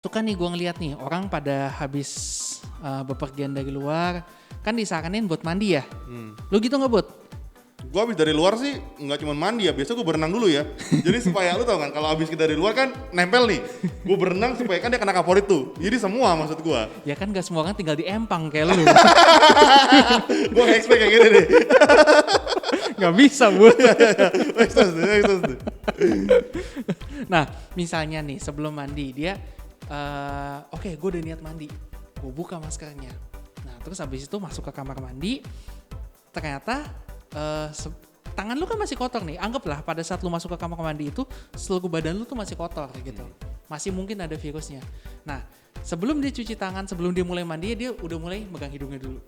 Tuh kan nih gue ngeliat nih orang pada habis bepergian dari luar kan disaranin buat mandi ya. Lu gitu nggak Bud? Gue habis dari luar sih nggak cuma mandi ya, biasa gue berenang dulu ya. Jadi supaya lu tau kan, kalau habis dari luar kan nempel nih. Gue berenang supaya kan dia kena kaporit tuh. Jadi semua maksud gue. Ya kan gak semua orang tinggal di empang kayak lu. Gue expect kayak gini deh. Gak bisa Bud. Eksos. Nah misalnya nih sebelum mandi dia oke, gue udah niat mandi. Gue buka maskernya. Nah terus habis itu masuk ke kamar mandi. Ternyata tangan lu kan masih kotor nih. Anggaplah pada saat lu masuk ke kamar mandi itu seluruh badan lu tuh masih kotor gitu. Masih mungkin ada virusnya. Nah sebelum dia cuci tangan, sebelum dia mulai mandi, dia udah mulai megang hidungnya dulu.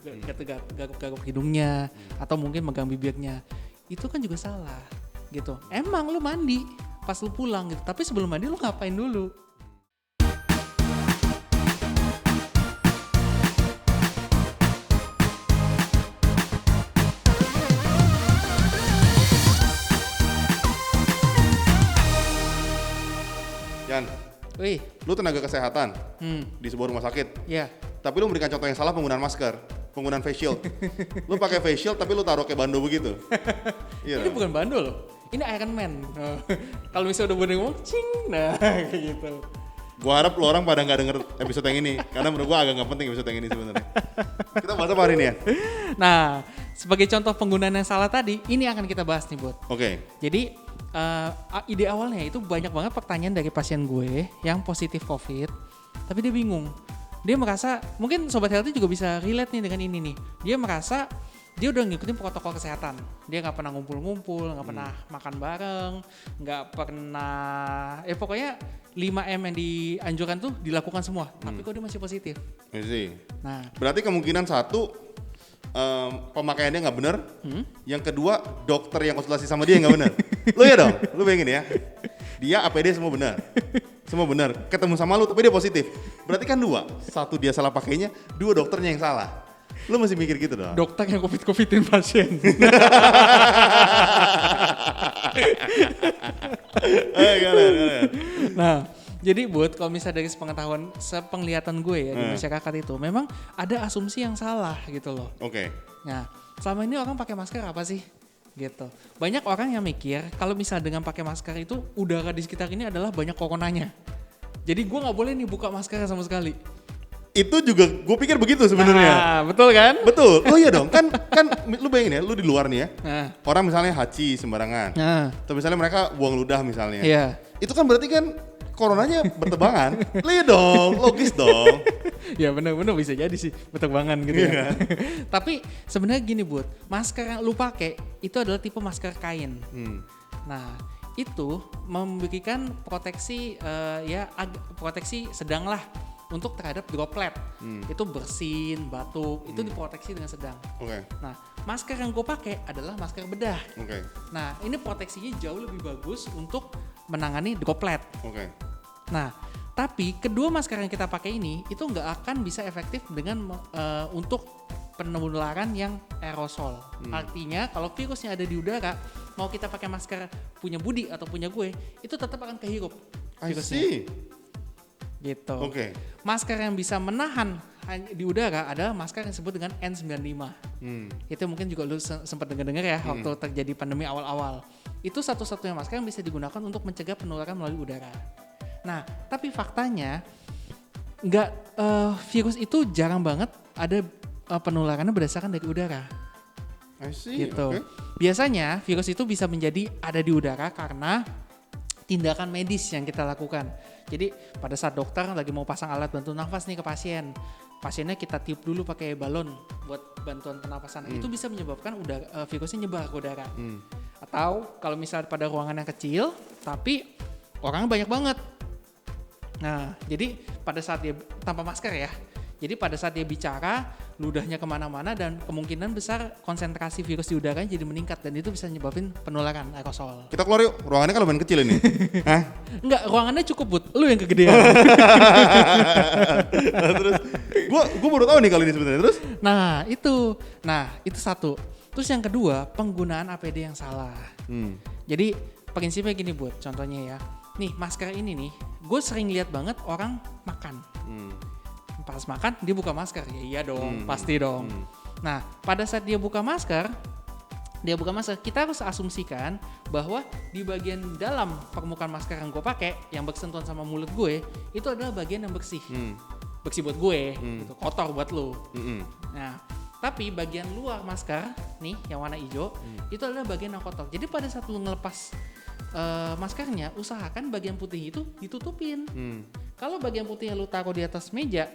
Garuk-garuk hidungnya atau mungkin megang bibirnya. Itu kan juga salah gitu. Emang lu mandi pas lu pulang gitu. Tapi sebelum mandi lu ngapain dulu? Yan, Wih, lu tenaga kesehatan di sebuah rumah sakit. ya. Tapi lu memberikan contoh yang salah penggunaan masker, penggunaan face shield. Lu pakai face shield tapi lu taruh kayak bando begitu. Iya. Ini bukan bandul loh. Ini Iron Man. Kalau misalnya udah boleh ngomong, cing, nah kayak gitu. Gua harap lu orang pada nggak denger episode yang ini, karena menurut gua agak nggak penting episode yang ini sebenarnya. Kita bahas apa hari ini ya? Nah, sebagai contoh penggunaan yang salah tadi, ini akan kita bahas nih, Bud. Oke. Jadi, ide awalnya itu banyak banget pertanyaan dari pasien gue yang positif COVID, tapi dia bingung. Dia merasa, mungkin Sobat Healthy juga bisa relate nih dengan ini nih. Dia merasa dia udah ngikutin protokol kesehatan. Dia nggak pernah ngumpul-ngumpul, nggak pernah makan bareng, nggak pernah, pokoknya 5M yang dianjurkan tuh dilakukan semua. Tapi kok dia masih positif. I see. Nah, Berarti kemungkinan satu pemakaiannya nggak benar. Yang kedua dokter yang konsultasi sama dia nggak benar. Lu ya dong, lu bayangin ya. Dia APD semua benar. Semua benar. Ketemu sama lu tapi dia positif. Berarti kan dua. Satu dia salah pakainya, dua dokternya yang salah. Lu masih mikir gitu dong. dokter yang COVID-COVIDin pasien. Gimana? Nah, jadi buat kalau misalnya dari sepenglihatan gue ya di masyarakat itu, memang ada asumsi yang salah gitu loh. Oke. Nah, selama ini orang pakai masker apa sih? Gitu. Banyak orang yang mikir kalau misalnya dengan pakai masker itu udara di sekitar ini adalah banyak coronanya. Jadi gue nggak boleh nih buka masker sama sekali. Itu juga gue pikir begitu sebenarnya. Nah, betul kan? Betul. Oh iya dong. Kan lu bayangin ya, lu di luar nih ya. Nah, Orang misalnya haji sembarangan. nah, Atau misalnya mereka buang ludah misalnya. iya. Itu kan berarti kan coronanya bertebangan. Iya dong, logis dong. Ya benar-benar bisa jadi sih berterbangan gitu ya. Tapi sebenarnya gini Bud, masker yang lu pakai itu adalah tipe masker kain. Nah itu memberikan proteksi proteksi sedang lah untuk terhadap droplet. Itu bersin, batuk, itu diproteksi dengan sedang. Oke. Nah masker yang gue pakai adalah masker bedah. Oke. Nah ini proteksinya jauh lebih bagus untuk menangani droplet. Oke. Nah, tapi kedua masker yang kita pakai ini itu nggak akan bisa efektif dengan untuk penularan yang aerosol. Artinya kalau virusnya ada di udara, mau kita pakai masker punya Budi atau punya gue, itu tetap akan kehirup I virusnya. see. Gitu. Oke. Masker yang bisa menahan di udara adalah masker yang disebut dengan N95. Itu mungkin juga lu sempat dengar ya waktu terjadi pandemi awal-awal. Itu satu-satunya masker yang bisa digunakan untuk mencegah penularan melalui udara. Nah, tapi faktanya virus itu jarang banget ada penularannya berdasarkan dari udara. I see. Gitu. Oke. Biasanya virus itu bisa menjadi ada di udara karena tindakan medis yang kita lakukan. Jadi pada saat dokter lagi mau pasang alat bantu nafas nih ke pasien, pasiennya kita tiup dulu pakai balon buat bantuan pernapasan. Itu bisa menyebabkan virusnya nyebar ke udara. Atau kalau misalnya pada ruangan yang kecil, tapi orangnya banyak banget. Nah, jadi pada saat dia tanpa masker ya, jadi pada saat dia bicara, ludahnya kemana-mana dan kemungkinan besar konsentrasi virus di udaranya jadi meningkat dan itu bisa nyebabin penularan aerosol. Kita keluar yuk, ruangannya kan lumayan kecil ini. Hah? Enggak, ruangannya cukup Bud, lu yang kegedean. Terus, gua baru tahu nih kali ini sebenarnya. Terus? Nah itu satu. Terus yang kedua, penggunaan APD yang salah. Jadi prinsipnya gini Bud, contohnya ya. nih masker ini nih, gue sering lihat banget orang makan. Pas makan dia buka masker, ya iya dong, pasti dong. Nah pada saat dia buka masker, kita harus asumsikan bahwa di bagian dalam permukaan masker yang gue pakai, yang bersentuhan sama mulut gue, itu adalah bagian yang bersih. Bersih buat gue, gitu, kotor buat lo. Nah, tapi bagian luar masker, nih yang warna hijau, itu adalah bagian yang kotor. Jadi pada saat lo ngelepas maskernya, usahakan bagian putih itu ditutupin. Kalau bagian putihnya lo taruh di atas meja,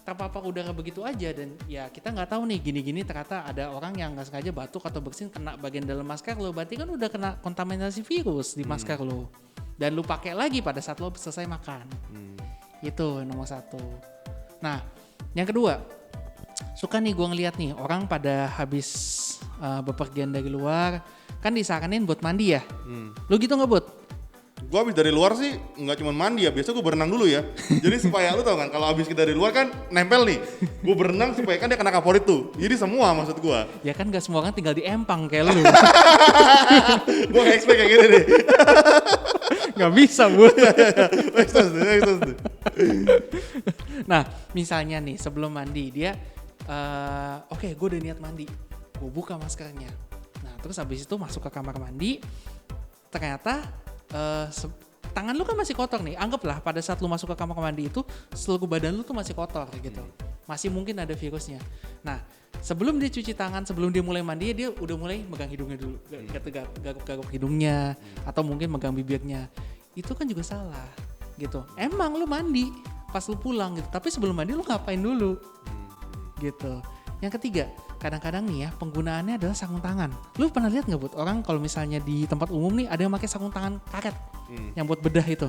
terpapar udara begitu aja, dan ya kita nggak tahu nih gini-gini ternyata ada orang yang nggak sengaja batuk atau bersin kena bagian dalam masker lo, berarti kan udah kena kontaminasi virus di masker lo, dan lo pakai lagi pada saat lo selesai makan. Itu nomor satu. Nah yang kedua, suka nih gue ngeliat nih orang pada habis bepergian dari luar kan disaranin buat mandi ya. Lo gitu nggak Bud? Gue habis dari luar sih nggak cuma mandi ya, biasa gue berenang dulu ya. Jadi supaya lu tau kan, kalau habis kita dari luar kan nempel nih. Gue berenang supaya kan dia kena kaporit tuh. Jadi semua maksud gue. Ya kan gak semua orang tinggal di empang kayak lu. Gue expect kayak gini deh. Gak bisa Bud. Next. Nah misalnya nih sebelum mandi dia, oke, gue udah niat mandi. Gue buka maskernya. Nah terus habis itu masuk ke kamar mandi. Ternyata tangan lu kan masih kotor nih, anggaplah pada saat lu masuk ke kamar mandi itu seluruh badan lu tuh masih kotor gitu, masih mungkin ada virusnya. Nah sebelum dia cuci tangan, sebelum dia mulai mandi, dia udah mulai megang hidungnya dulu, garuk-garuk hidungnya, atau mungkin megang bibirnya. Itu kan juga salah gitu. Emang lu mandi pas lu pulang gitu, tapi sebelum mandi lu ngapain dulu gitu. Yang ketiga, kadang-kadang nih ya penggunaannya adalah sarung tangan. Lu pernah lihat nggak Bud, orang kalau misalnya di tempat umum nih ada yang pakai sarung tangan karet yang buat bedah itu,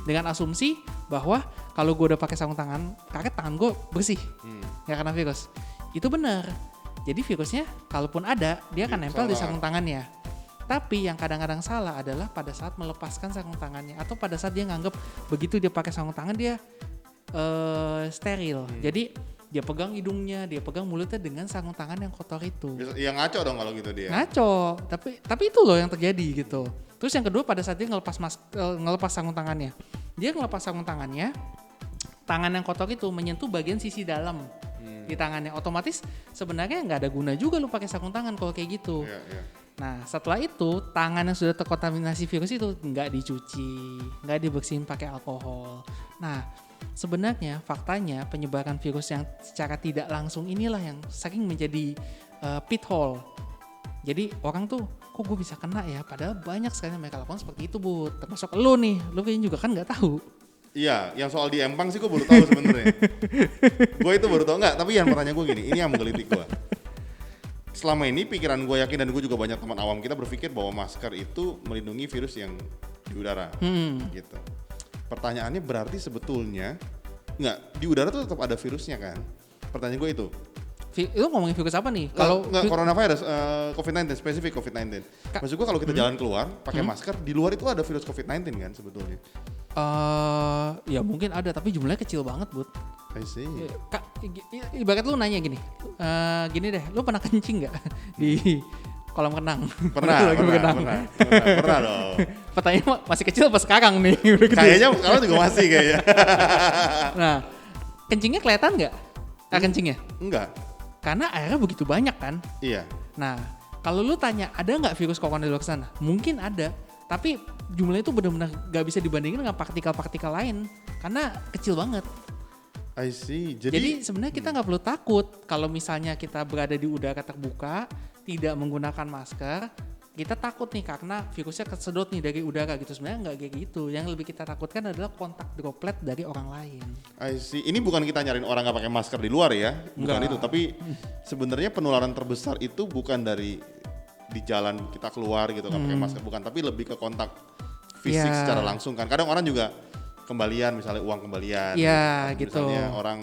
dengan asumsi bahwa kalau gue udah pakai sarung tangan karet, tangan gue bersih, nggak kena virus. Itu benar. Jadi virusnya kalaupun ada, dia akan nempel di sarung tangannya. Tapi yang kadang-kadang salah adalah pada saat melepaskan sarung tangannya, atau pada saat dia nganggep begitu dia pakai sarung tangan dia steril. Jadi dia pegang hidungnya, dia pegang mulutnya dengan sarung tangan yang kotor itu. Ya ngaco dong kalau gitu dia. Ngaco, tapi itu loh yang terjadi gitu. Terus yang kedua, pada saat dia ngelepas sarung tangannya, dia ngelepas sarung tangannya, tangan yang kotor itu menyentuh bagian sisi dalam di tangannya. Otomatis sebenarnya nggak ada guna juga lu pakai sarung tangan kalau kayak gitu. Nah setelah itu tangan yang sudah terkontaminasi virus itu nggak dicuci, nggak dibersihin pakai alkohol. Nah sebenarnya faktanya penyebaran virus yang secara tidak langsung inilah yang sering menjadi pithole. Jadi orang tuh kok gue bisa kena ya, padahal banyak sekali yang mereka lakukan seperti itu Bud. Termasuk lu nih, lu kayaknya juga kan nggak tahu. Iya, yang soal di empang sih gue baru tahu sebenarnya. Gue itu baru tahu nggak, tapi yang pertanyaan gue gini, ini yang menggelitik gue. Selama ini pikiran gue yakin, dan gue juga banyak teman awam kita berpikir bahwa masker itu melindungi virus yang di udara, gitu. Pertanyaannya berarti sebetulnya nggak, di udara tuh tetap ada virusnya kan? Pertanyaan gue itu. Lu ngomongin virus apa nih? Kalau nggak coronavirus, COVID-19, spesifik COVID-19. Maksud gue kalau kita jalan keluar pakai masker, di luar itu ada virus COVID-19 kan sebetulnya? Ya mungkin ada, tapi jumlahnya kecil banget Bud. I see. Ibarat lu nanya gini, gini deh, lu pernah kencing nggak di kolam renang? Pernah dong. Pertanyaan masih kecil apa sekarang nih? Kayaknya sekarang juga masih kayaknya. Nah, kencingnya kelihatan nggak? Kencingnya? Enggak. Karena airnya begitu banyak kan? Iya. Nah, kalau lu tanya ada nggak virus corona di luar sana? Mungkin ada, tapi jumlahnya itu benar-benar nggak bisa dibandingin dengan partikel-partikel lain karena kecil banget. I see. Jadi sebenarnya kita nggak perlu takut kalau misalnya kita berada di udara terbuka, tidak menggunakan masker. Kita takut nih karena virusnya kesedot nih dari udara gitu. Sebenarnya nggak kayak gitu. Yang lebih kita takutkan adalah kontak droplet dari orang lain. I see. Ini bukan kita nyariin orang nggak pakai masker di luar ya, bukan itu. Tapi sebenarnya penularan terbesar itu bukan dari di jalan kita keluar gitu nggak pakai masker, bukan. Tapi lebih ke kontak fisik secara langsung kan. Kadang orang juga kembalian, misalnya uang kembalian. Iya gitu. Misalnya orang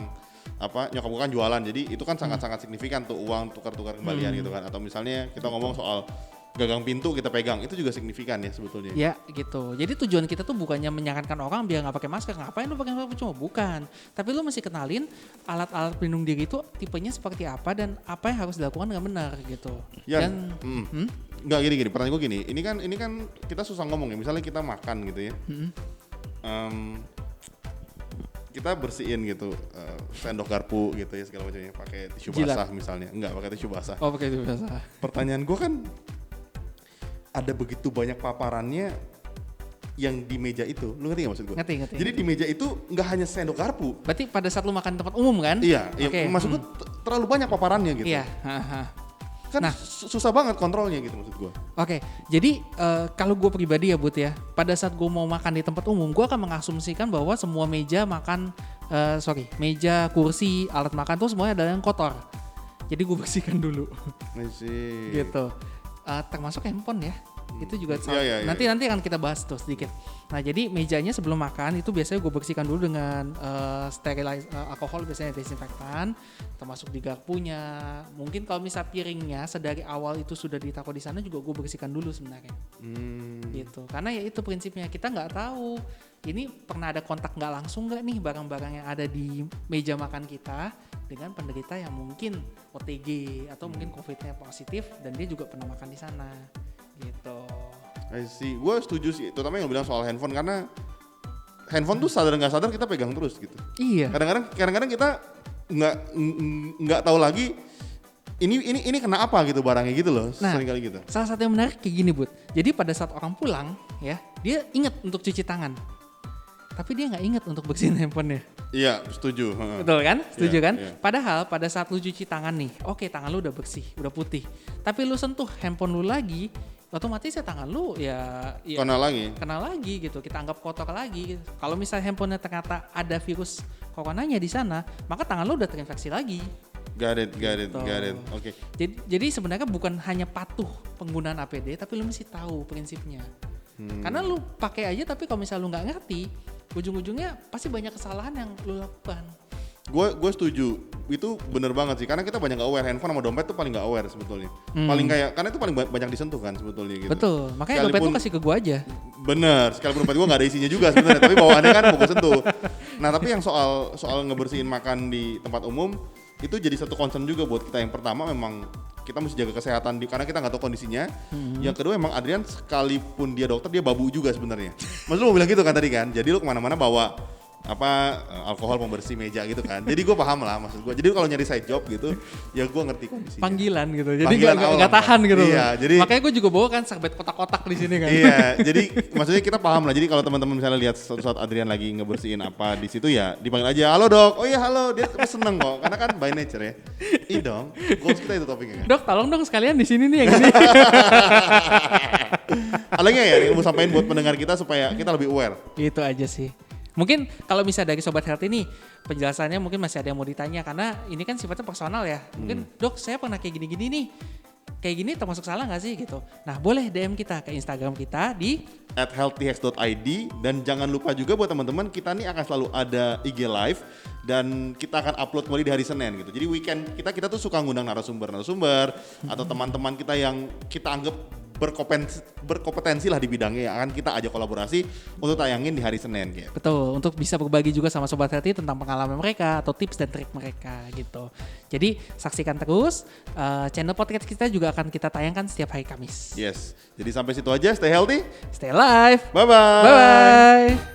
nyokap gue kan jualan, jadi itu kan sangat-sangat signifikan tuh uang tukar-tukar kembalian gitu kan. Atau misalnya kita ngomong soal gagang pintu kita pegang, itu juga signifikan ya sebetulnya. Ya gitu. Jadi tujuan kita tuh bukannya menyarankan orang biar nggak pakai masker. Ngapain lu pakai masker? Cuma bukan. Tapi lu mesti kenalin alat-alat pelindung diri itu tipenya seperti apa dan apa yang harus dilakukan dengan benar gitu. Ya, dan nggak gini. Pertanyaan gue gini. Ini kan kita susah ngomong ya. Misalnya kita makan gitu ya. kita bersihin gitu sendok garpu gitu ya segala macamnya pakai tisu Jilat. basah misalnya. Enggak pakai tisu basah. Oh, pakai itu biasa. Pertanyaan gue kan ada begitu banyak paparannya yang di meja itu. Lu ngerti gak maksud gue? Ngerti. Jadi di meja itu nggak hanya sendok garpu. Berarti pada saat lu makan di tempat umum kan? Iya, Oke. maksud gue terlalu banyak paparannya gitu. Iya. Kan Nah. susah banget kontrolnya gitu maksud gue. Oke, jadi kalau gue pribadi ya Bud ya, pada saat gue mau makan di tempat umum, gue akan mengasumsikan bahwa semua meja makan, meja, kursi, alat makan tuh semuanya adalah yang kotor. Jadi gue bersihkan dulu, gitu. Termasuk handphone ya, itu juga Iya. nanti akan kita bahas tuh sedikit. Nah jadi mejanya sebelum makan itu biasanya gue bersihkan dulu dengan alkohol, biasanya desinfektan, termasuk di garpunya. Mungkin kalau misal piringnya sedari awal itu sudah ditaruh di sana juga gue bersihkan dulu sebenarnya. Gitu. Karena ya itu prinsipnya, kita nggak tahu ini pernah ada kontak nggak langsung nggak nih barang-barang yang ada di meja makan kita dengan penderita yang mungkin OTG atau mungkin COVID-nya positif dan dia juga pernah makan di sana. Gitu. I see. Gue setuju sih, terutama yang bilang soal handphone karena handphone tuh sadar nggak sadar kita pegang terus gitu. Iya. Kadang-kadang kita nggak tahu lagi ini kena apa gitu barangnya gitu loh. Nah, sering kali gitu. Salah satu yang menarik kayak gini Bud. Jadi pada saat orang pulang ya, dia ingat untuk cuci tangan. Tapi dia nggak ingat untuk bersihin handphonenya. Iya, setuju. Betul kan? Setuju Iya, kan? iya. Padahal pada saat lu cuci tangan nih, oke tangan lu udah bersih, udah putih. Tapi lu sentuh handphone lu lagi, otomatis ya tangan lu ya kena lagi gitu. Kita anggap kotor lagi. Gitu. Kalau misalnya handphonenya ternyata ada virus coronanya di sana, maka tangan lu udah terinfeksi lagi. Got it. Gitu. Oke. Jadi sebenarnya bukan hanya patuh penggunaan APD, tapi lu mesti tahu prinsipnya. Karena lu pakai aja, tapi kalau misalnya lu nggak ngerti, ujung-ujungnya pasti banyak kesalahan yang lu lakukan. Gue setuju, itu bener banget sih karena kita banyak nggak aware, handphone sama dompet tuh paling nggak aware sebetulnya. Paling kayak karena itu paling banyak disentuh kan sebetulnya gitu. Betul, makanya dompet lu kasih ke gua aja. Bener, sekalipun dompet gue nggak ada isinya juga sebenarnya, tapi bawaannya kan mau gue sentuh. Nah tapi yang soal ngebersihin makan di tempat umum itu jadi satu concern juga buat kita. Yang pertama memang kita mesti jaga kesehatan karena kita nggak tahu kondisinya. Yang kedua emang Adrian sekalipun dia dokter dia babu juga sebenarnya. Mas lu mau bilang gitu kan tadi kan? Jadi lu kemana-mana bawa alkohol pembersih meja gitu kan. Jadi gue paham lah maksud gue. Jadi kalau nyari side job gitu, ya gue ngerti kondisinya. Panggilan gitu. Jadi Panggilan nggak tahan gitu. Iya, jadi makanya gue juga bawa kan serbet kotak-kotak di sini kan. Iya, jadi maksudnya kita paham lah. Jadi kalau teman-teman misalnya lihat suatu saat Adrian lagi ngebersihin apa di situ ya dipanggil aja, "Halo, Dok." "Oh iya, halo." Dia seneng kok karena kan by nature ya. Iya dong. Goals kita itu topiknya kan. Dok, tolong dong sekalian di sini nih yang ini. Ada nggak ya yang mau sampaikan buat pendengar kita supaya kita lebih aware? Gitu aja sih. Mungkin kalau misalnya dari Sobat Health ini penjelasannya mungkin masih ada yang mau ditanya karena ini kan sifatnya personal ya. Mungkin Dok saya pernah kayak gini-gini nih. Kayak gini termasuk salah gak sih gitu. Nah boleh DM kita ke Instagram kita di @healthyhacks.id dan jangan lupa juga buat teman-teman kita nih akan selalu ada IG live dan kita akan upload kembali di hari Senin gitu. Jadi weekend kita tuh suka ngundang narasumber atau teman-teman kita yang kita anggap berkompetensi lah di bidangnya yang akan kita ajak kolaborasi untuk tayangin di hari Senin gitu. Betul, untuk bisa berbagi juga sama Sobat Healthy tentang pengalaman mereka atau tips dan trik mereka gitu. Jadi saksikan terus, channel podcast kita juga akan kita tayangkan setiap hari Kamis. Yes, jadi sampai situ aja, stay healthy, Stay alive. bye-bye. Bye-bye.